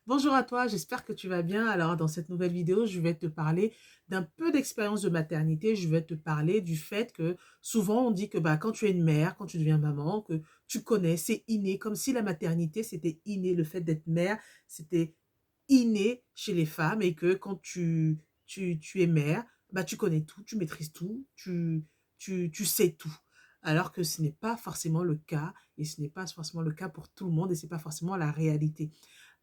Bonjour à toi, j'espère que tu vas bien. Alors, dans cette nouvelle vidéo, je vais te parler d'un peu d'expérience de maternité. Je vais te parler du fait que souvent on dit que quand tu es une mère, quand tu deviens maman, que tu connais, c'est inné, comme si la maternité c'était inné, le fait d'être mère, c'était inné chez les femmes et que quand tu es mère, tu connais tout, tu maîtrises tout, tu sais tout. Alors que ce n'est pas forcément le cas et ce n'est pas forcément le cas pour tout le monde et ce n'est pas forcément la réalité.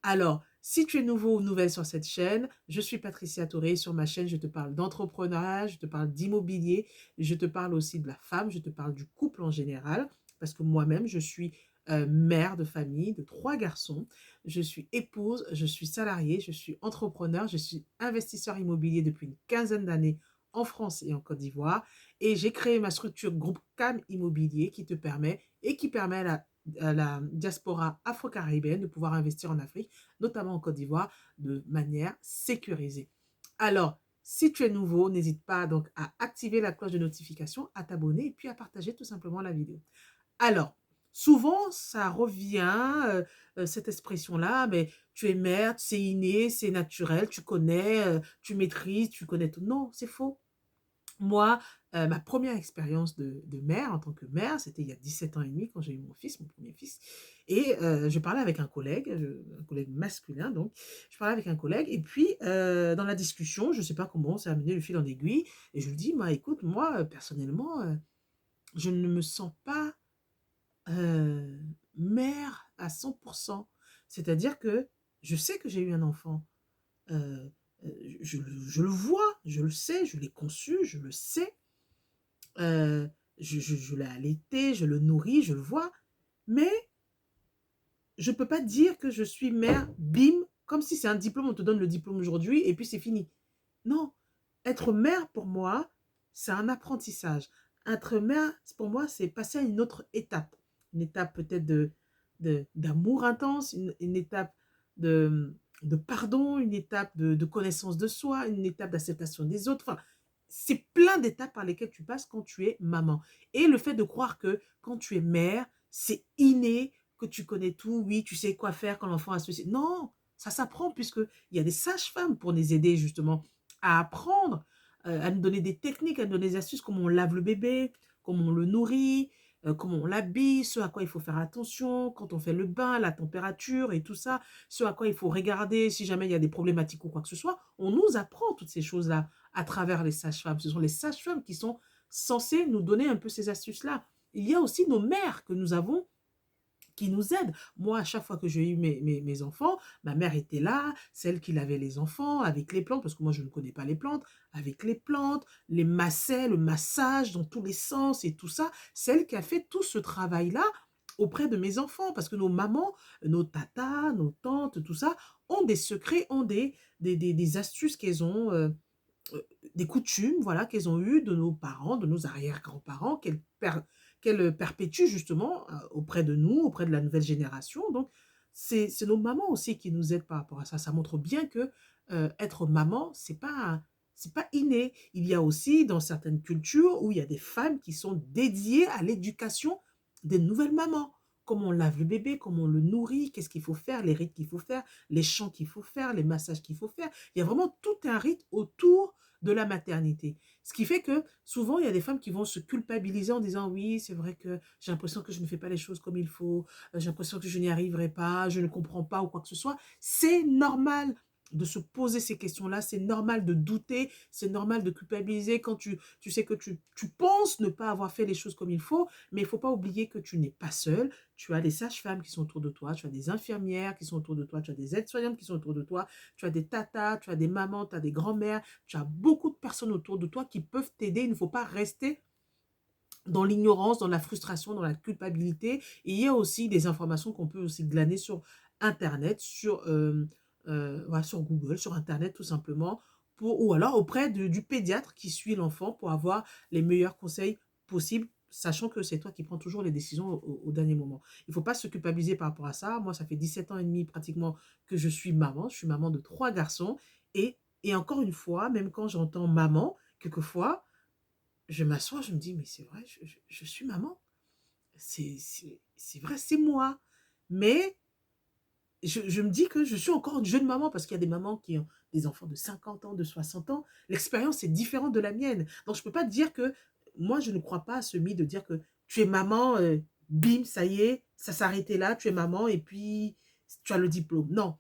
Alors, si tu es nouveau ou nouvelle sur cette chaîne, je suis Patricia Touré. Sur ma chaîne, je te parle d'entrepreneuriat, je te parle d'immobilier, je te parle aussi de la femme, je te parle du couple en général, parce que moi-même, je suis mère de famille de 3 garçons. Je suis épouse, je suis salariée, je suis entrepreneur, je suis investisseur immobilier depuis une quinzaine d'années en France et en Côte d'Ivoire. Et j'ai créé ma structure groupe CAM Immobilier qui te permet et qui permet à la diaspora afro-caribéenne de pouvoir investir en Afrique, notamment en Côte d'Ivoire, de manière sécurisée. Alors, si tu es nouveau, n'hésite pas donc à activer la cloche de notification, à t'abonner et puis à partager tout simplement la vidéo. Alors, souvent, ça revient, cette expression-là, mais tu es mère, c'est inné, c'est naturel, tu connais, tu maîtrises, tu connais tout. Non, c'est faux. Moi, ma première expérience de mère, en tant que mère, c'était il y a 17 ans et demi quand j'ai eu mon fils, mon premier fils et je parlais avec un collègue masculin donc. Je parlais avec un collègue et puis, dans la discussion, je ne sais pas comment, on s'est amené le fil en aiguille et je lui dis: «Bah, écoute, moi, personnellement, je ne me sens pas, mère à 100%. C'est-à-dire que je sais que j'ai eu un enfant, heu je le vois, je le sais, je l'ai conçu, je le sais. Je l'ai allaité, je le nourris, je le vois, mais je peux pas dire que je suis mère, bim, comme si c'est un diplôme, on te donne le diplôme aujourd'hui et puis c'est fini. Non, être mère pour moi, c'est un apprentissage. Être mère, pour moi, c'est passer à une autre étape. Une étape peut-être d'amour intense, une étape de, de pardon, une étape de connaissance de soi, une étape d'acceptation des autres. Enfin, c'est plein d'étapes par lesquelles tu passes quand tu es maman. Et le fait de croire que quand tu es mère, c'est inné, que tu connais tout, oui, tu sais quoi faire quand l'enfant a ceci. Non, ça s'apprend puisque il y a des sages-femmes pour les aider justement à apprendre, à nous donner des techniques, à nous donner des astuces, comment on lave le bébé, comment on le nourrit, comment on l'habille, ce à quoi il faut faire attention quand on fait le bain, la température et tout ça, ce à quoi il faut regarder si jamais il y a des problématiques ou quoi que ce soit. On nous apprend toutes ces choses-là à travers les sages-femmes. Ce sont les sages-femmes qui sont censées nous donner un peu ces astuces-là. Il y a aussi nos mères que nous avons qui nous aident. Moi, à chaque fois que j'ai eu mes enfants, ma mère était là, celle qui lavait les enfants avec les plantes, parce que moi, je ne connais pas les plantes, avec les plantes, les massait, le massage dans tous les sens et tout ça. Celle qui a fait tout ce travail-là auprès de mes enfants, parce que nos mamans, nos tatas, nos tantes, tout ça, ont des secrets, ont des astuces qu'elles ont, heu, des coutumes, voilà, qu'elles ont eues de nos parents, de nos arrière-grands-parents, qu'elles perpétuent justement, auprès de nous, auprès de la nouvelle génération. Donc c'est nos mamans aussi qui nous aident par rapport à ça. Ça montre bien que, être maman, c'est pas inné. Il y a aussi dans certaines cultures où il y a des femmes qui sont dédiées à l'éducation des nouvelles mamans. Comment on lave le bébé, comment on le nourrit, qu'est-ce qu'il faut faire, les rites qu'il faut faire, les chants qu'il faut faire, les massages qu'il faut faire. Il y a vraiment tout un rite autour de la maternité. Ce qui fait que souvent, il y a des femmes qui vont se culpabiliser en disant: «Oui, c'est vrai que j'ai l'impression que je ne fais pas les choses comme il faut, j'ai l'impression que je n'y arriverai pas, je ne comprends pas» ou quoi que ce soit. C'est normal de se poser ces questions-là, c'est normal de douter, c'est normal de culpabiliser quand tu sais que tu penses ne pas avoir fait les choses comme il faut, mais il ne faut pas oublier que tu n'es pas seule. Tu as des sages-femmes qui sont autour de toi, tu as des infirmières qui sont autour de toi, tu as des aides-soignantes qui sont autour de toi, tu as des tatas, tu as des mamans, tu as des grands-mères, tu as beaucoup de personnes autour de toi qui peuvent t'aider. Il ne faut pas rester dans l'ignorance, dans la frustration, dans la culpabilité. Et il y a aussi des informations qu'on peut aussi glaner sur Internet, voilà, sur Google, sur Internet tout simplement, ou alors auprès du pédiatre qui suit l'enfant pour avoir les meilleurs conseils possibles, sachant que c'est toi qui prends toujours les décisions au dernier moment. Il ne faut pas se culpabiliser par rapport à ça. Moi, ça fait 17 ans et demi pratiquement que je suis maman. Je suis maman de 3 garçons. Et encore une fois, même quand j'entends maman, quelquefois, je m'assois, je me dis: «Mais c'est vrai, je suis maman. C'est vrai, c'est moi». Mais je me dis que je suis encore une jeune maman parce qu'il y a des mamans qui ont des enfants de 50 ans, de 60 ans. L'expérience est différente de la mienne. Donc, je ne peux pas dire que moi, je ne crois pas à ce mythe de dire que tu es maman, bim, ça y est, ça s'arrêtait là, tu es maman et puis tu as le diplôme. Non,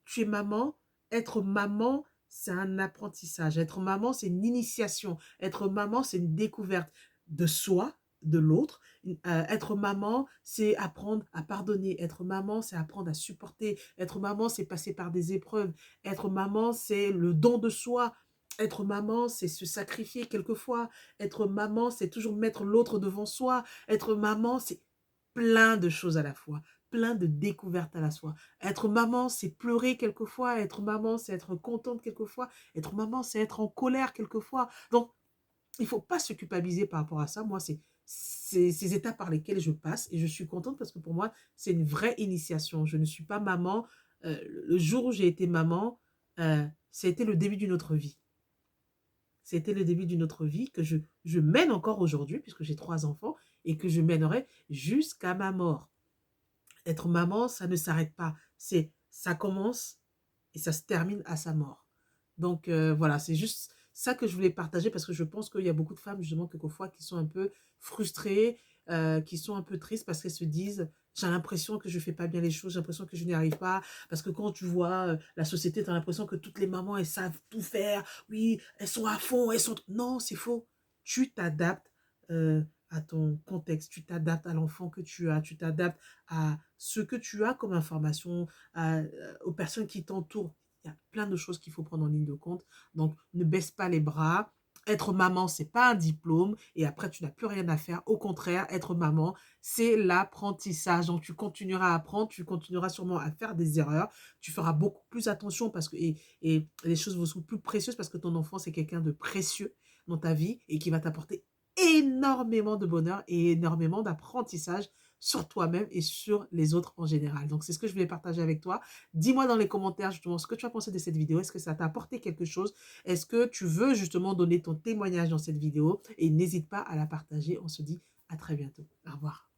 tu es maman. Être maman, c'est un apprentissage. Être maman, c'est une initiation. Être maman, c'est une découverte de soi, de l'autre. Être maman, c'est apprendre à pardonner. Être maman, c'est apprendre à supporter. Être maman, c'est passer par des épreuves. Être maman, c'est le don de soi. Être maman, c'est se sacrifier quelquefois. Être maman, c'est toujours mettre l'autre devant soi. Être maman, c'est plein de choses à la fois, plein de découvertes à la fois. Être maman, c'est pleurer quelquefois. Être maman, c'est être contente quelquefois. Être maman, c'est être en colère quelquefois. Donc, il ne faut pas se culpabiliser par rapport à ça. Moi, c'est ces étapes par lesquelles je passe et je suis contente parce que pour moi, c'est une vraie initiation. Je ne suis pas maman. Le jour où j'ai été maman, ça a été le début d'une autre vie. C'était le début d'une autre vie que je mène encore aujourd'hui, puisque j'ai 3 enfants, et que je mènerai jusqu'à ma mort. Être maman, ça ne s'arrête pas. Ça commence et ça se termine à sa mort. Donc voilà, c'est juste ça que je voulais partager parce que je pense qu'il y a beaucoup de femmes, justement, quelquefois, qui sont un peu frustrées, qui sont un peu tristes parce qu'elles se disent, j'ai l'impression que je ne fais pas bien les choses, j'ai l'impression que je n'y arrive pas. Parce que quand tu vois la société, tu as l'impression que toutes les mamans, elles savent tout faire. Oui, elles sont à fond, elles sont... Non, c'est faux. Tu t'adaptes à ton contexte, tu t'adaptes à l'enfant que tu as, tu t'adaptes à ce que tu as comme information, aux personnes qui t'entourent. Il y a plein de choses qu'il faut prendre en ligne de compte. Donc, ne baisse pas les bras. Être maman, c'est pas un diplôme et après, tu n'as plus rien à faire. Au contraire, être maman, c'est l'apprentissage. Donc, tu continueras à apprendre, tu continueras sûrement à faire des erreurs. Tu feras beaucoup plus attention parce que, et les choses vont être plus précieuses parce que ton enfant, c'est quelqu'un de précieux dans ta vie et qui va t'apporter énormément de bonheur et énormément d'apprentissage sur toi-même et sur les autres en général. Donc, c'est ce que je voulais partager avec toi. Dis-moi dans les commentaires justement ce que tu as pensé de cette vidéo. Est-ce que ça t'a apporté quelque chose? Est-ce que tu veux justement donner ton témoignage dans cette vidéo? Et n'hésite pas à la partager. On se dit à très bientôt. Au revoir.